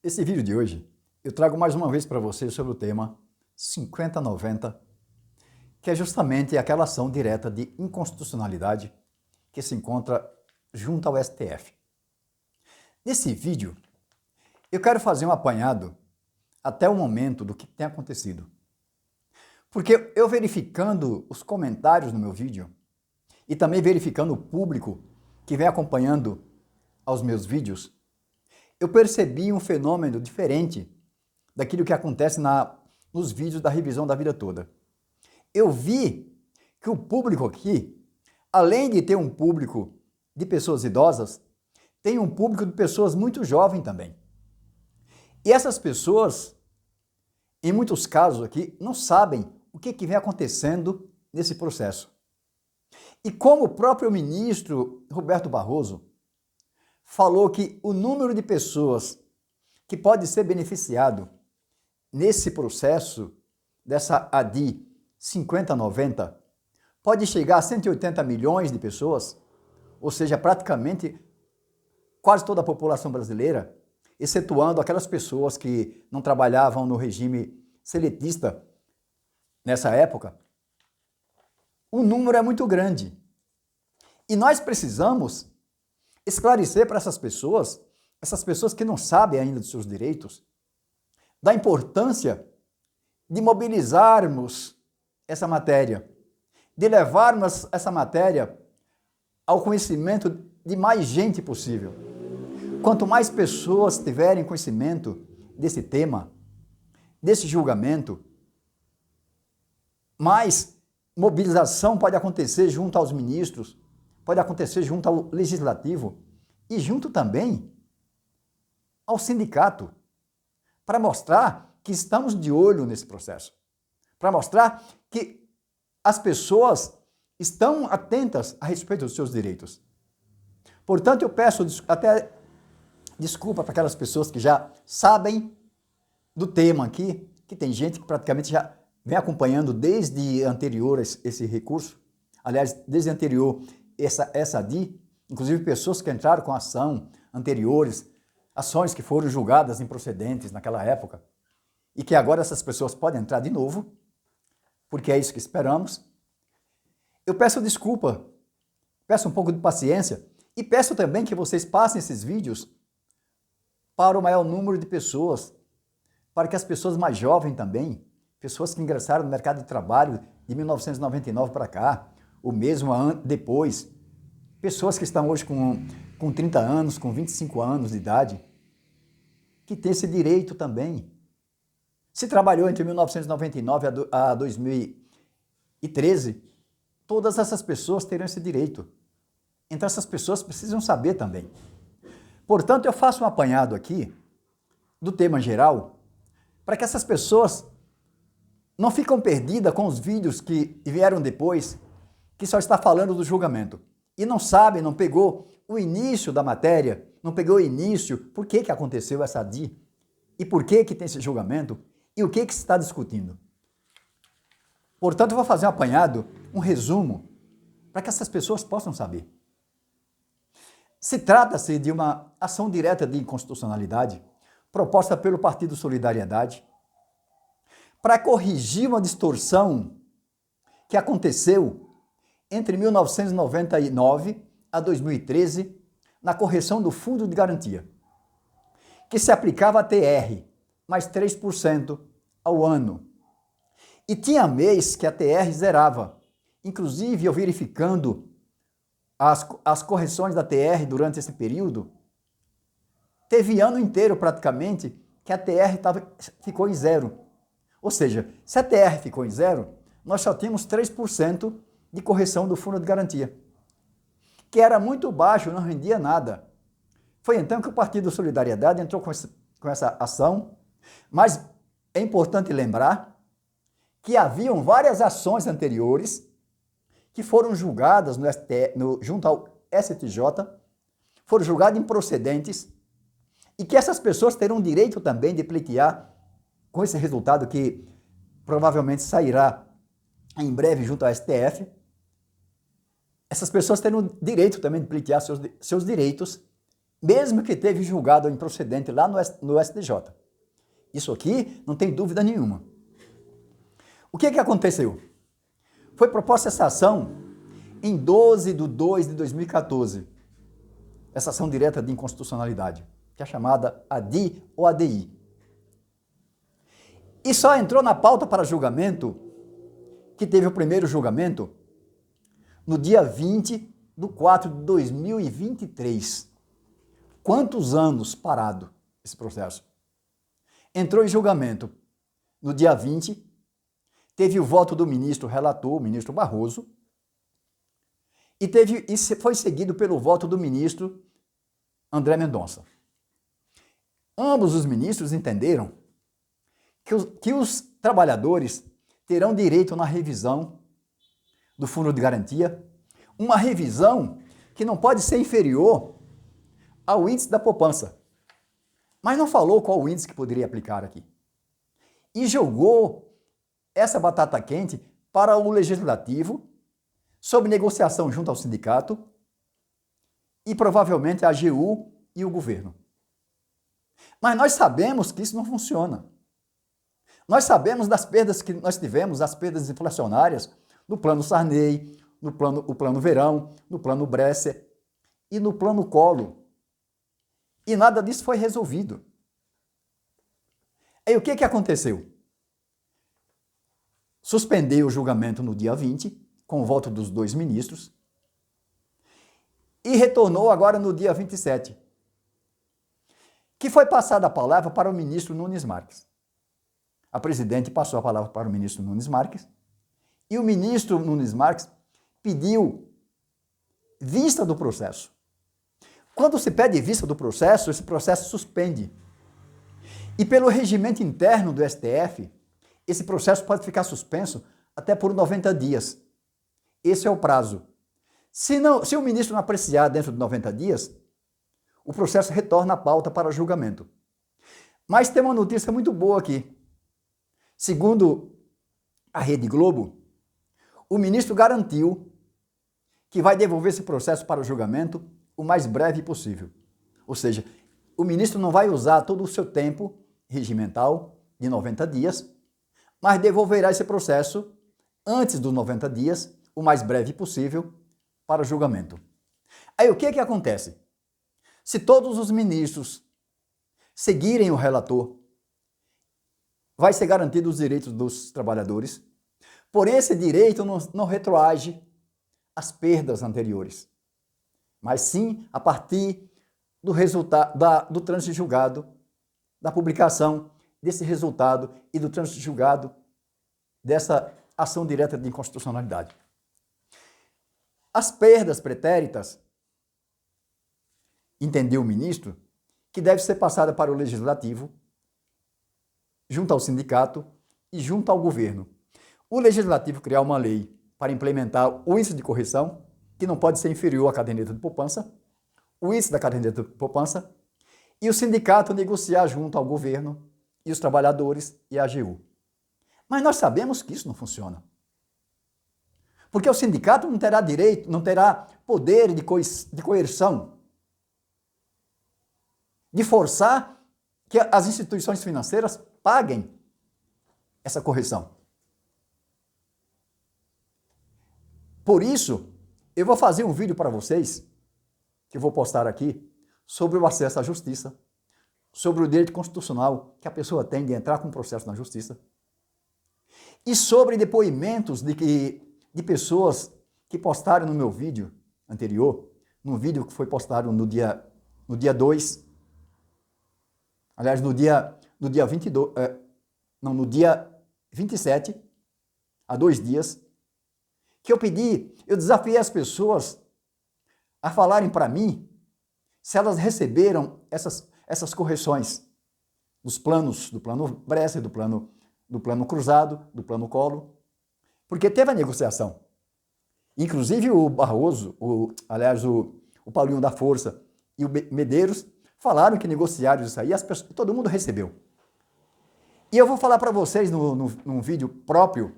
Esse vídeo de hoje, eu trago mais uma vez para vocês sobre o tema 5090, que é justamente aquela ação direta de inconstitucionalidade que se encontra junto ao STF. Nesse vídeo, eu quero fazer um apanhado até o momento do que tem acontecido. Porque eu verificando os comentários no meu vídeo e também verificando o público que vem acompanhando aos meus vídeos, eu percebi um fenômeno diferente daquilo que acontece nos vídeos da revisão da vida toda. Eu vi que o público aqui, além de ter um público de pessoas idosas, tem um público de pessoas muito jovens também. E essas pessoas, em muitos casos aqui, não sabem o que vem acontecendo nesse processo. E como o próprio ministro Roberto Barroso falou que o número de pessoas que pode ser beneficiado nesse processo dessa ADI 5090 pode chegar a 180 milhões de pessoas, ou seja, praticamente quase toda a população brasileira, excetuando aquelas pessoas que não trabalhavam no regime seletista nessa época. O número é muito grande. E nós precisamos esclarecer para essas pessoas que não sabem ainda dos seus direitos, da importância de mobilizarmos essa matéria, de levarmos essa matéria ao conhecimento de mais gente possível. Quanto mais pessoas tiverem conhecimento desse tema, desse julgamento, mais mobilização pode acontecer junto aos ministros, pode acontecer junto ao legislativo e junto também ao sindicato, para mostrar que estamos de olho nesse processo, para mostrar que as pessoas estão atentas a respeito dos seus direitos. Portanto, eu peço até desculpa para aquelas pessoas que já sabem do tema aqui, que tem gente que praticamente já vem acompanhando desde anterior esse recurso, aliás, desde anterior essa ADI, inclusive pessoas que entraram com ação anteriores, ações que foram julgadas improcedentes naquela época, e que agora essas pessoas podem entrar de novo, porque é isso que esperamos. Eu peço desculpa, peço um pouco de paciência, e peço também que vocês passem esses vídeos para o maior número de pessoas, para que as pessoas mais jovens também, pessoas que ingressaram no mercado de trabalho de 1999 para cá, ou mesmo depois, pessoas que estão hoje com 30 anos, com 25 anos de idade, que têm esse direito também. Se trabalhou entre 1999 a 2013, todas essas pessoas terão esse direito. Então essas pessoas precisam saber também. Portanto, eu faço um apanhado aqui do tema geral, para que essas pessoas não fiquem perdidas com os vídeos que vieram depois, que só está falando do julgamento. E não sabe, não pegou o início da matéria, não pegou o início, por que aconteceu essa ADI, e por que tem esse julgamento, e o que se está discutindo. Portanto, eu vou fazer um apanhado, um resumo, para que essas pessoas possam saber. Se trata-se de uma ação direta de inconstitucionalidade, proposta pelo Partido Solidariedade, para corrigir uma distorção que aconteceu entre 1999 a 2013, na correção do Fundo de Garantia, que se aplicava a TR, mais 3% ao ano. E tinha mês que a TR zerava. Inclusive, eu verificando as correções da TR durante esse período, teve ano inteiro praticamente que a TR ficou em zero. Ou seja, se a TR ficou em zero, nós só tínhamos 3% de correção do Fundo de Garantia, que era muito baixo, não rendia nada. Foi então que o Partido Solidariedade entrou com essa ação, mas é importante lembrar que haviam várias ações anteriores que foram julgadas junto ao STJ, foram julgadas improcedentes, e que essas pessoas terão direito também de pleitear com esse resultado que provavelmente sairá em breve junto ao STF. Essas pessoas terão direito também de pleitear seus direitos mesmo que teve julgado improcedente lá no STJ. Isso aqui não tem dúvida nenhuma. O que aconteceu? Foi proposta essa ação em 12/2/2014, essa ação direta de inconstitucionalidade, que é chamada ADI ou ADI. E só entrou na pauta para julgamento, que teve o primeiro julgamento, no dia 20/4/2023. Quantos anos parado esse processo? Entrou em julgamento no dia 20, teve o voto do ministro relator, o ministro Barroso, e foi seguido pelo voto do ministro André Mendonça. Ambos os ministros entenderam que os trabalhadores terão direito na revisão do Fundo de Garantia, uma revisão que não pode ser inferior ao índice da poupança. Mas não falou qual o índice que poderia aplicar aqui. E jogou essa batata quente para o Legislativo, sob negociação junto ao sindicato e provavelmente a AGU e o governo. Mas nós sabemos que isso não funciona. Nós sabemos das perdas que nós tivemos, as perdas inflacionárias, no plano Sarney, no plano Verão, no plano Bresser e no plano Collor. E nada disso foi resolvido. Aí o que aconteceu? Suspendeu o julgamento no dia 20, com o voto dos dois ministros, e retornou agora no dia 27, que foi passada a palavra para o ministro Nunes Marques. A presidente passou a palavra para o ministro Nunes Marques, e o ministro Nunes Marques pediu vista do processo. Quando se pede vista do processo, esse processo suspende. E pelo regimento interno do STF, esse processo pode ficar suspenso até por 90 dias. Esse é o prazo. Se o ministro não apreciar dentro de 90 dias, o processo retorna à pauta para julgamento. Mas tem uma notícia muito boa aqui. Segundo a Rede Globo, o ministro garantiu que vai devolver esse processo para o julgamento o mais breve possível. Ou seja, o ministro não vai usar todo o seu tempo regimental de 90 dias, mas devolverá esse processo antes dos 90 dias, o mais breve possível, para o julgamento. Aí o que acontece? Se todos os ministros seguirem o relator, vai ser garantido os direitos dos trabalhadores, porém esse direito não retroage às perdas anteriores, mas sim a partir do resultado do trânsito julgado, da publicação desse resultado e do trânsito julgado dessa ação direta de inconstitucionalidade. As perdas pretéritas, entendeu o ministro, que deve ser passada para o Legislativo, junto ao sindicato e junto ao governo. O Legislativo criar uma lei para implementar o índice de correção, que não pode ser inferior à caderneta de poupança, o índice da caderneta de poupança, e o sindicato negociar junto ao governo e os trabalhadores e a AGU. Mas nós sabemos que isso não funciona. Porque o sindicato não terá direito, não terá poder de coerção, de forçar que as instituições financeiras paguem essa correção. Por isso, eu vou fazer um vídeo para vocês, que eu vou postar aqui, sobre o acesso à justiça, sobre o direito constitucional que a pessoa tem de entrar com um processo na justiça, e sobre depoimentos de pessoas que postaram no meu vídeo anterior, no vídeo que foi postado no dia 2, aliás, no dia 22, no dia 27, há 2 dias, que eu desafiei as pessoas a falarem para mim se elas receberam essas correções dos planos, do plano Bresser, do plano Cruzado, do plano Collor, porque teve a negociação. Inclusive o Barroso, o Paulinho da Força e o Medeiros falaram que negociaram isso aí, todo mundo recebeu. E eu vou falar para vocês num vídeo próprio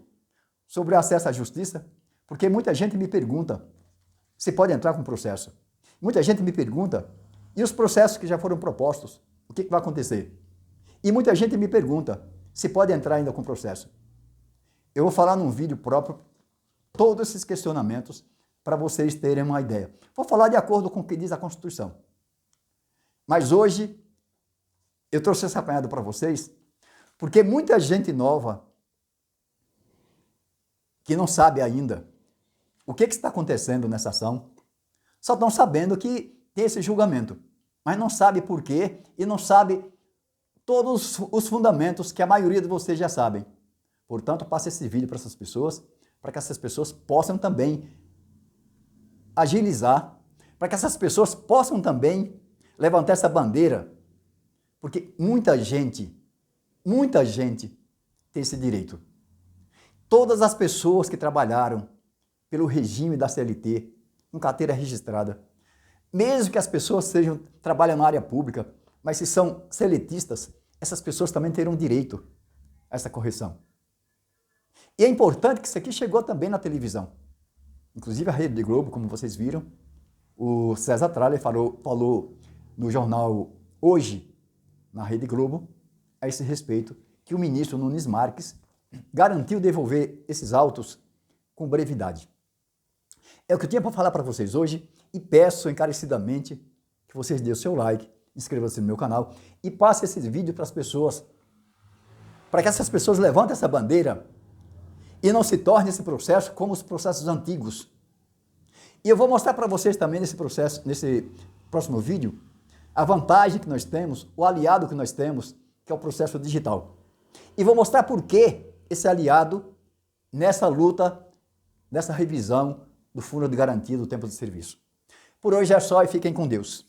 sobre o acesso à justiça, porque muita gente me pergunta se pode entrar com processo. Muita gente me pergunta E os processos que já foram propostos, o que vai acontecer? E muita gente me pergunta se pode entrar ainda com processo. Eu vou falar num vídeo próprio todos esses questionamentos para vocês terem uma ideia. Vou falar de acordo com o que diz a Constituição. Mas hoje eu trouxe esse apanhado para vocês porque muita gente nova que não sabe ainda o que está acontecendo nessa ação, só estão sabendo que tem esse julgamento, mas não sabe por quê e não sabe todos os fundamentos que a maioria de vocês já sabem. Portanto, passe esse vídeo para essas pessoas, para que essas pessoas possam também agilizar, para que essas pessoas possam também levantar essa bandeira, porque muita gente tem esse direito. Todas as pessoas que trabalharam pelo regime da CLT, com carteira registrada, mesmo que as pessoas trabalham na área pública, mas se são seletistas, essas pessoas também terão direito a essa correção. E é importante que isso aqui chegou também na televisão. Inclusive a Rede Globo, como vocês viram, o César Tralli falou no jornal Hoje, na Rede Globo, a esse respeito, que o ministro Nunes Marques garantiu devolver esses autos com brevidade. É o que eu tinha para falar para vocês hoje e peço encarecidamente que vocês dêem o seu like, inscrevam-se no meu canal e passem esse vídeo para as pessoas, para que essas pessoas levantem essa bandeira e não se torne esse processo como os processos antigos. E eu vou mostrar para vocês também nesse próximo vídeo, a vantagem que nós temos, o aliado que nós temos, que é o processo digital. E vou mostrar por que esse aliado nessa luta, nessa revisão do Fundo de Garantia do Tempo de Serviço. Por hoje é só e fiquem com Deus.